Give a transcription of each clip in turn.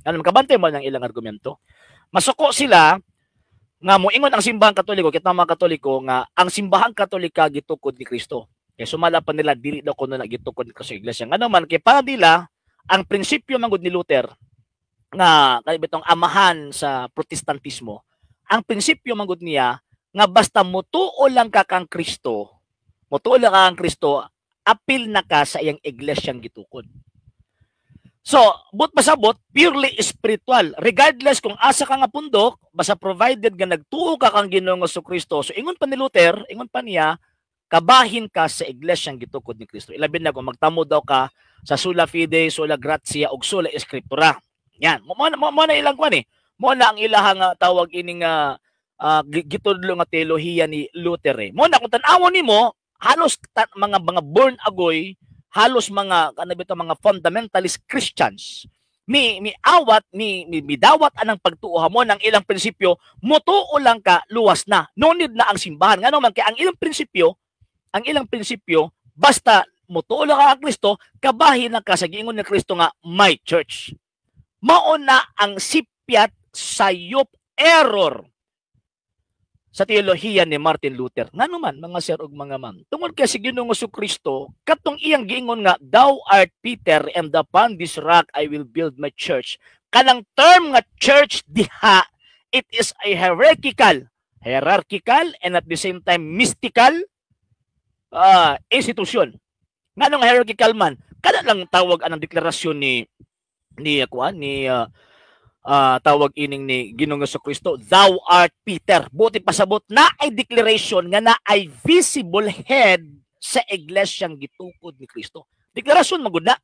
Ano makabantay mo ng ilang argumento? Masuko sila nga moingon ang simbahang Katoliko, kita mga Katoliko nga ang simbahang Katolika gitukod ni Kristo. Kaya sumala pa nila dili daw kuno na gitukod ni Kristo sa iglesia. Ngano man kay para nila ang prinsipyo mangud ni Luther nga bitong amahan sa Protestantismo, ang prinsipyo mangud niya nga basta mutuo lang ka kang Kristo, mutuo lang ka kang Kristo, apil na ka sa iyang iglesyang gitukod. So, but pasabot, purely spiritual. Regardless kung asa ka nga pundok, basta provided nga nagtuo ka kang Ginoong Jesucristo. So, ingon pa ni Luther, ingon pa niya, kabahin ka sa iglesyang gitukod ni Kristo. Ilabin na kung magtamo daw ka sa sola fide, sola gratia, o sola scriptura. Yan. Mo na ilang kwan eh. Mo na ang ilahang tawag ining gitudlo nga teolohiya ni Luther eh. Mo na kung tan-awon nimo, halos mga born agoy, halos mga mga fundamentalist Christians miawat midawat anang pagtuoha mo ng ilang prinsipyo, mutuo lang ka luwas na, no need na ang simbahan. Ngano man kay ang ilang prinsipyo basta mutuo lang ka ang Kristo, kabahin na ka sa giingon ni Kristo nga my church. Mao na ang sipyat sayop error sa teolohiya ni Martin Luther. Ngano man mga sir ug mga ma'am, tungod kay si Ginoong Jesucristo katong iyang giingon nga thou art Peter and upon this rock I will build my church. Kanang term nga church diha, it is a hierarchical and at the same time mystical institution. Nganong hierarchical man? Kada lang tawag anang deklarasyon tawag ining ni Ginoong Jesucristo, thou art Peter. Buti pasabot na ay declaration nga na ay visible head sa iglesyang gitukod ni Kristo. Deklarasyon magud na.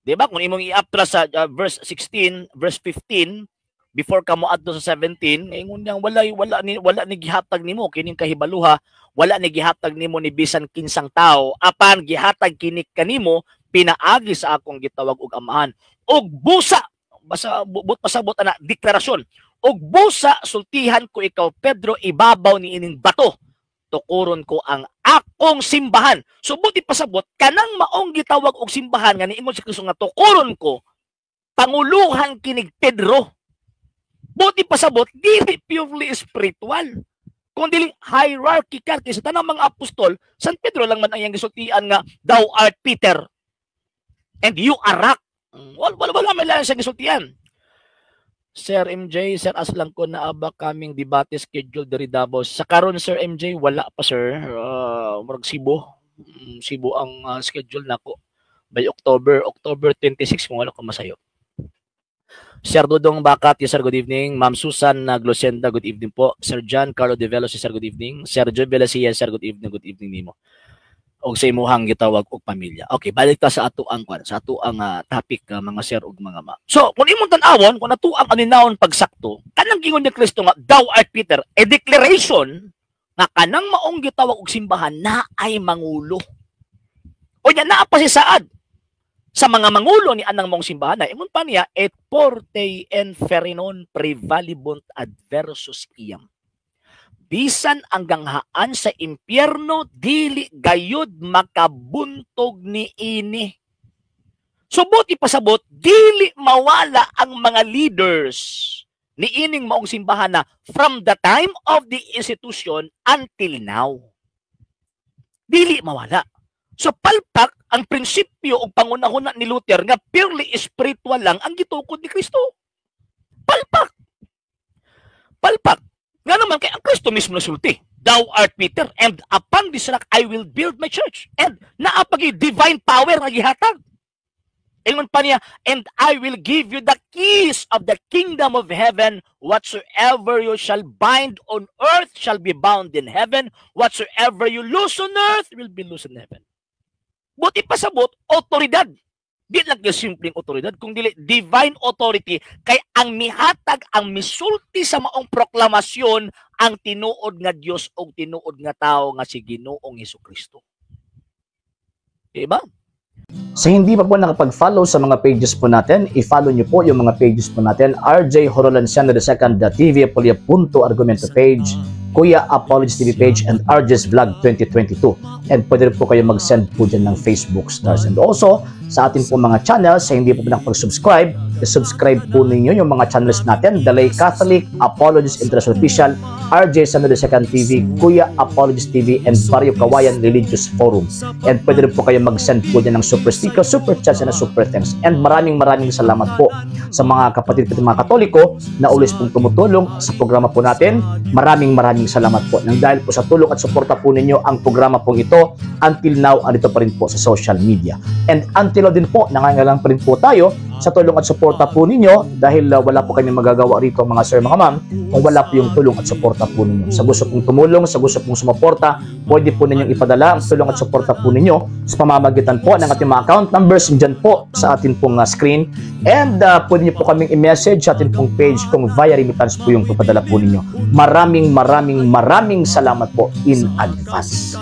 Di ba? Kung imong i-aptra sa verse 16, verse 15, before ka mo adto sa 17, ingon niyang wala ni gihatag nimo kining kahibaluha, wala ni gihatag nimo ni bisan kinsang tao, apan gihatag kini kanimo pinaagi sa akong gitawag og amahan. Og busa basta pasabot ana deklarasyon, og busa sultihan ko ikaw Pedro ibabaw ni ining bato, tukuron ko ang akong simbahan. So buti pasabot kanang maong gitawag og simbahan nga niingon si Kristo nga tukuron ko, panguluhan kinig Pedro. Buti pasabot dili purely spiritual, kundi hierarchical. Kasi tanang mga apostol, San Pedro lang man ang iyang gisultian nga thou art Peter and you are rock. Wala may lang siya gisultian. Sir MJ, Sir aslang ko na aba kaming debate schedule diri Davao. Sa karon Sir MJ, wala pa sir. Murag Cebu ang schedule nako by October 26 kung wala ko masayo. Sir Dudong Bakat, yes sir, good evening. Ma'am Susan Glosenda, good evening po. Sir John Carlo De Velos, yes sir, good evening. Sir Joe Velacia, sir, good evening nimo. Og sa imuhang gitawag og pamilya. Okay, balik ta sa ato ang topic mga sir ug mga ma'am. So, kung imong tan-awon, kung nato ang aninawon pagsakto, kanang gingon ni Kristo nga thou art Peter, a declaration nga kanang maong gitawag og simbahan na ay mangulo. O nya naa pa si saad sa mga mangulo ni anang mong simbahan. Ingon pa niya et porte inferinon prevalibunt adversus iam. Bisan hanggang haan sa impyerno, dili gayud makabuntog ni ini. So buti pasabot, dili mawala ang mga leaders ni ining maong simbahan na from the time of the institution until now. Dili mawala. So palpak ang prinsipyo o pangunahuna ni Luther nga purely spiritual lang ang gitukod ni Kristo. Palpak. Nga naman kay ang Kristo mismo nasulti, thou art Peter, and upon this rock I will build my church. And naapagi divine power nga gihatag. Ingon pa niya, and I will give you the keys of the kingdom of heaven. Whatsoever you shall bind on earth shall be bound in heaven. Whatsoever you loose on earth will be loose in heaven. Buti pasabot, otoridad. Di lang yung simpleng otoridad, kung dili divine authority, kay ang mihatag, ang misulti sa maong proklamasyon, ang tinuod nga Dios o tinuod nga tao nga si Ginoong Jesucristo. Diba? Sa hindi pa po nakapag-follow sa mga pages po natin, i-follow nyo po yung mga pages po natin, RJ Horolanciano II, TV Apolia Punto Argumento page, Kuya Apologist TV page, and RJ's Vlog 2022. And pwede rin po kayo mag-send po dyan ng Facebook stars. And also, sa atin po mga channel, sa hindi po nakapag-subscribe, i-subscribe po ninyo yung mga channels natin, The Lay Catholic, Apologist International Official, RJ Sano II TV, Kuya Apologist TV, and Barrio Kawayan Religious Forum. And pwede rin po kayo mag-send po dyan ng super sticker, super chats, and super thanks. And maraming salamat po sa mga kapatid at mga Katoliko na always pong tumutulong sa programa po natin. Maraming salamat po. Nang dahil po sa tulong at suporta po ninyo, ang programa po ito until now, andito pa rin po sa social media. And until now din po, nangangailangan pa rin po tayo sa tulong at suporta po ninyo dahil wala po kami magagawa rito mga sir, mga ma'am, kung wala po yung tulong at suporta po ninyo. Sa gusto pong tumulong, sa gusto pong sumuporta, pwede po ninyong ipadala ang tulong at suporta po ninyo sa pamamagitan po ng ating mga account numbers dyan po sa ating pong screen. And pwede nyo po kaming i-message sa ating pong page kung via remittance po yung ipadala po ninyo. Maraming salamat po in advance.